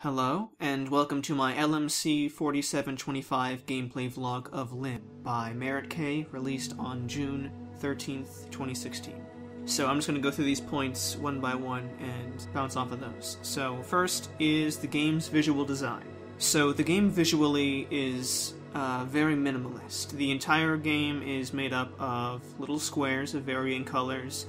Hello, and welcome to my LMC 4725 gameplay vlog of Lim by Merit K, released on June 13th, 2016. So I'm just going to go through these points one by one and bounce off of those. So first is the game's visual design. So the game visually is very minimalist. The entire game is made up of little squares of varying colors.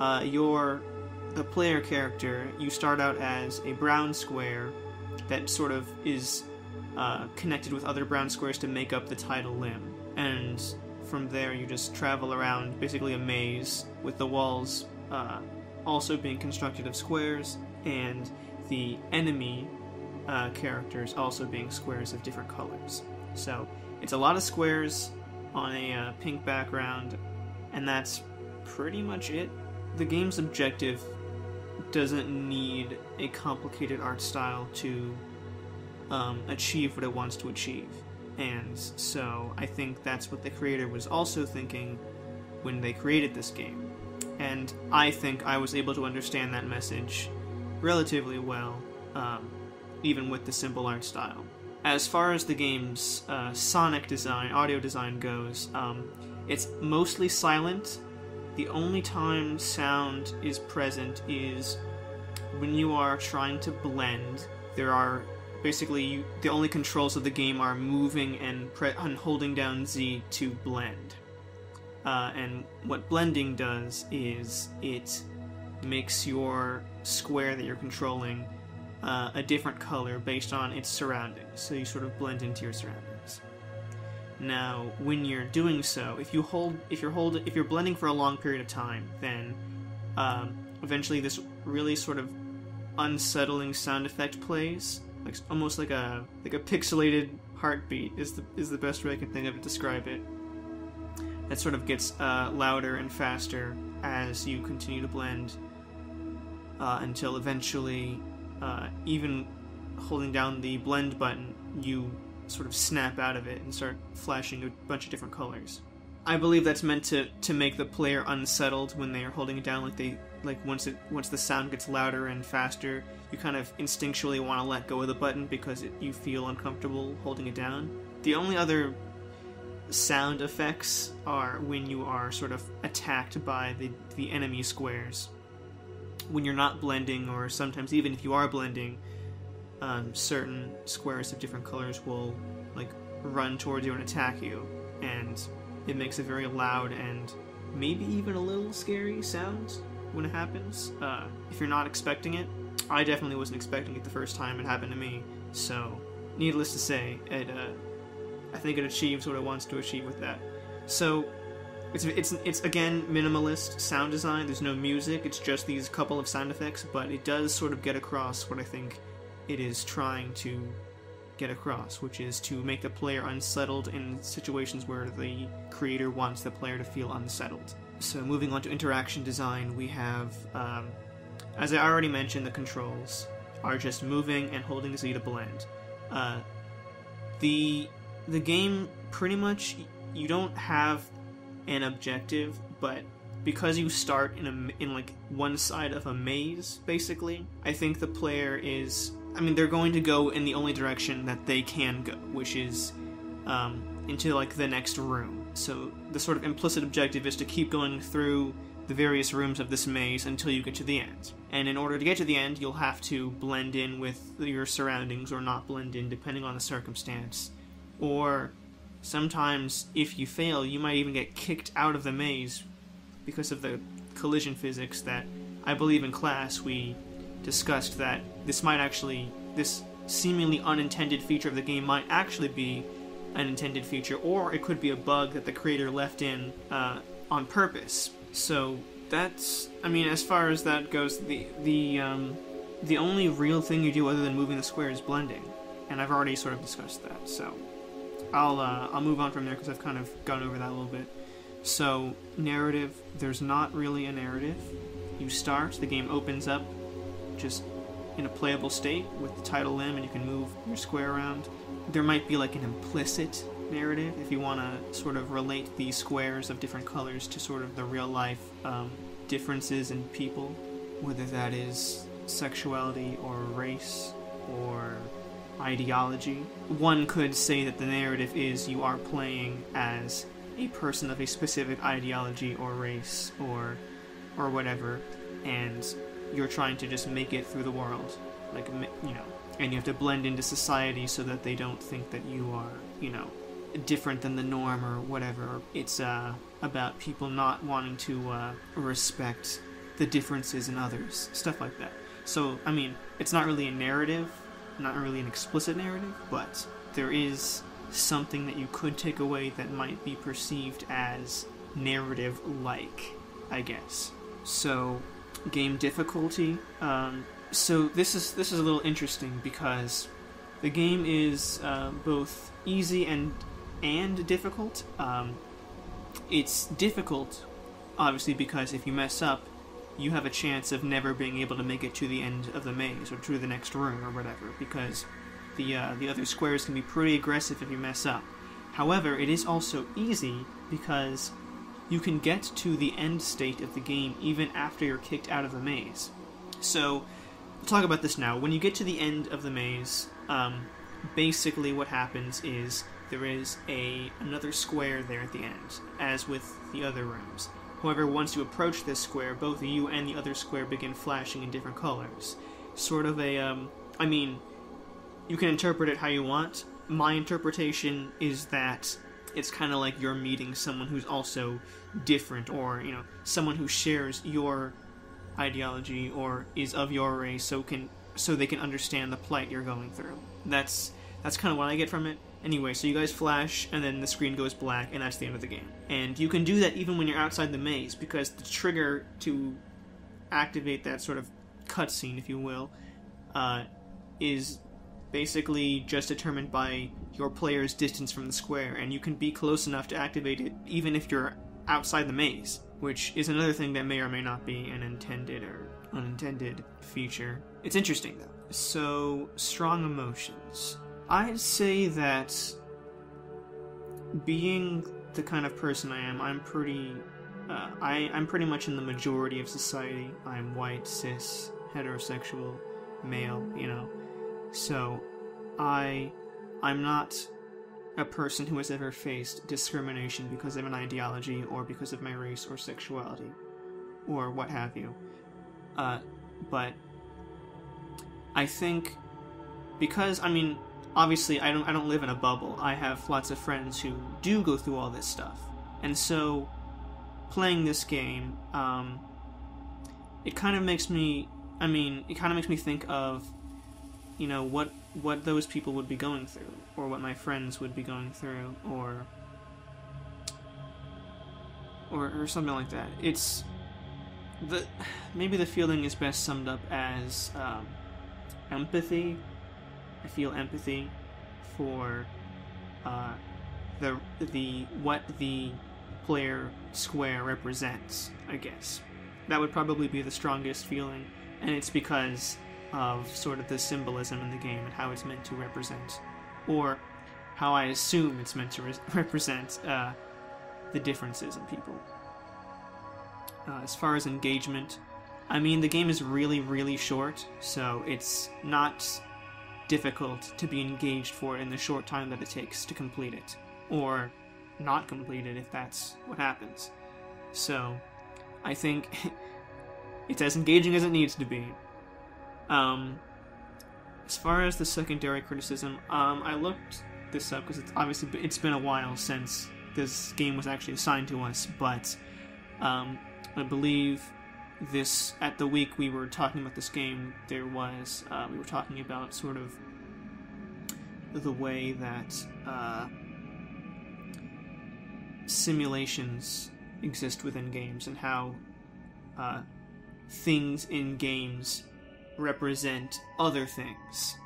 The player character, you start out as a brown square that sort of is connected with other brown squares to make up the title Lim. And from there you just travel around basically a maze, with the walls also being constructed of squares, and the enemy characters also being squares of different colors. So it's a lot of squares on a pink background, and that's pretty much it. The game's objective doesn't need a complicated art style to achieve what it wants to achieve. And so I think that's what the creator was also thinking when they created this game. And I think I was able to understand that message relatively well, even with the simple art style. As far as the game's sonic design, audio design goes, it's mostly silent. The only time sound is present is when you are trying to blend. There are basically the only controls of the game are moving and holding down Z to blend. And what blending does is it makes your square that you're controlling a different color based on its surroundings. So you sort of blend into your surroundings. Now, when you're doing so, if you're blending for a long period of time, then eventually this really sort of unsettling sound effect plays, like almost like a pixelated heartbeat is the best way I can think of to describe it. That sort of gets louder and faster as you continue to blend until eventually, even holding down the blend button, you sort of snap out of it and start flashing a bunch of different colors. I believe that's meant to make the player unsettled when they are holding it down. Once the sound gets louder and faster, you kind of instinctually want to let go of the button because you feel uncomfortable holding it down. The only other sound effects are when you are sort of attacked by the enemy squares. When you're not blending, or sometimes even if you are blending, certain squares of different colors will run towards you and attack you, and it makes a very loud and maybe even a little scary sound when it happens, if you're not expecting it. I definitely wasn't expecting it the first time it happened to me, so needless to say, I think it achieves what it wants to achieve with that. So it's again minimalist sound design. There's no music, it's just these couple of sound effects, but it does sort of get across what I think it is trying to get across, which is to make the player unsettled in situations where the creator wants the player to feel unsettled. So moving on to interaction design, we have, as I already mentioned, the controls are just moving and holding Z to blend. The game, pretty much, you don't have an objective, but because you start in one side of a maze, basically, I think the player is, they're going to go in the only direction that they can go, which is into the next room. So the sort of implicit objective is to keep going through the various rooms of this maze until you get to the end. And in order to get to the end, you'll have to blend in with your surroundings or not blend in, depending on the circumstance. Or sometimes, if you fail, you might even get kicked out of the maze because of the collision physics that I believe in class we discussed, that this seemingly unintended feature of the game might actually be an intended feature, or it could be a bug that the creator left in on purpose. So that's, as far as that goes, the only real thing you do other than moving the square is blending, and I've already sort of discussed that. So I'll move on from there because I've kind of gone over that a little bit. So narrative, there's not really a narrative. You start, the game opens up just in a playable state with the title Lim, and you can move your square around. There might be an implicit narrative if you want to sort of relate these squares of different colors to sort of the real life differences in people, whether that is sexuality or race or ideology. One could say that the narrative is you are playing as a person of a specific ideology or race or whatever, and you're trying to just make it through the world, like, you know, and you have to blend into society so that they don't think that you are, you know, different than the norm or whatever. It's about people not wanting to respect the differences in others, stuff like that. So, I mean, it's not really a narrative, not really an explicit narrative, but there is something that you could take away that might be perceived as narrative-like, I guess. So, game difficulty. So this is a little interesting because the game is both easy and difficult. It's difficult, obviously, because if you mess up, you have a chance of never being able to make it to the end of the maze or to the next room or whatever, because the other squares can be pretty aggressive if you mess up. However, it is also easy because you can get to the end state of the game even after you're kicked out of the maze. So, we'll talk about this now. When you get to the end of the maze, basically what happens is there is another square there at the end, as with the other rooms. However, once you approach this square, both you and the other square begin flashing in different colors. Sort of I mean, you can interpret it how you want. My interpretation is that it's kind of like you're meeting someone who's also different, or, you know, someone who shares your ideology or is of your race, so they can understand the plight you're going through. That's kind of what I get from it. Anyway, so you guys flash, and then the screen goes black, and that's the end of the game. And you can do that even when you're outside the maze, because the trigger to activate that sort of cutscene, if you will, is basically just determined by your player's distance from the square, and you can be close enough to activate it even if you're outside the maze, which is another thing that may or may not be an intended or unintended feature. It's interesting, though. So, strong emotions. I'd say that being the kind of person I am, I'm pretty much in the majority of society. I'm white, cis, heterosexual, male, you know. So, I'm not a person who has ever faced discrimination because of an ideology or because of my race or sexuality or what have you. But I think because, I mean, obviously I don't live in a bubble. I have lots of friends who do go through all this stuff. And so playing this game, it kind of makes me think of, you know, what those people would be going through, or what my friends would be going through, or something like that. It's maybe the feeling is best summed up as empathy. I feel empathy for what the player square represents, I guess. That would probably be the strongest feeling, and it's because of sort of the symbolism in the game and how it's meant to represent, or how I assume it's meant to represent the differences in people. As far as engagement, I mean, the game is really, really short, so it's not difficult to be engaged for it in the short time that it takes to complete it, or not complete it if that's what happens. So, I think it's as engaging as it needs to be. As far as the secondary criticism, I looked this up because it's been a while since this game was actually assigned to us, but I believe at the week we were talking about this game, we were talking about sort of the way that simulations exist within games, and how things in games represent other things.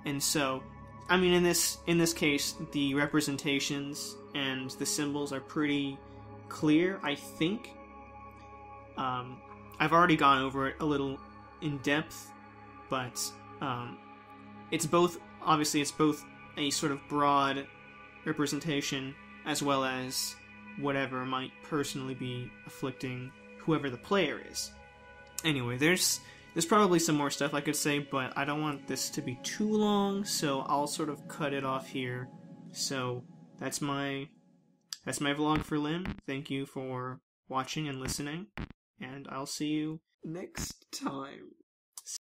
And so, I mean, in this case, the representations and the symbols are pretty clear, I think. I've already gone over it a little in depth, but it's both a sort of broad representation as well as whatever might personally be afflicting whoever the player is. Anyway, there's There's probably some more stuff I could say, but I don't want this to be too long, so I'll sort of cut it off here. So that's my vlog for Lim. Thank you for watching and listening, and I'll see you next time.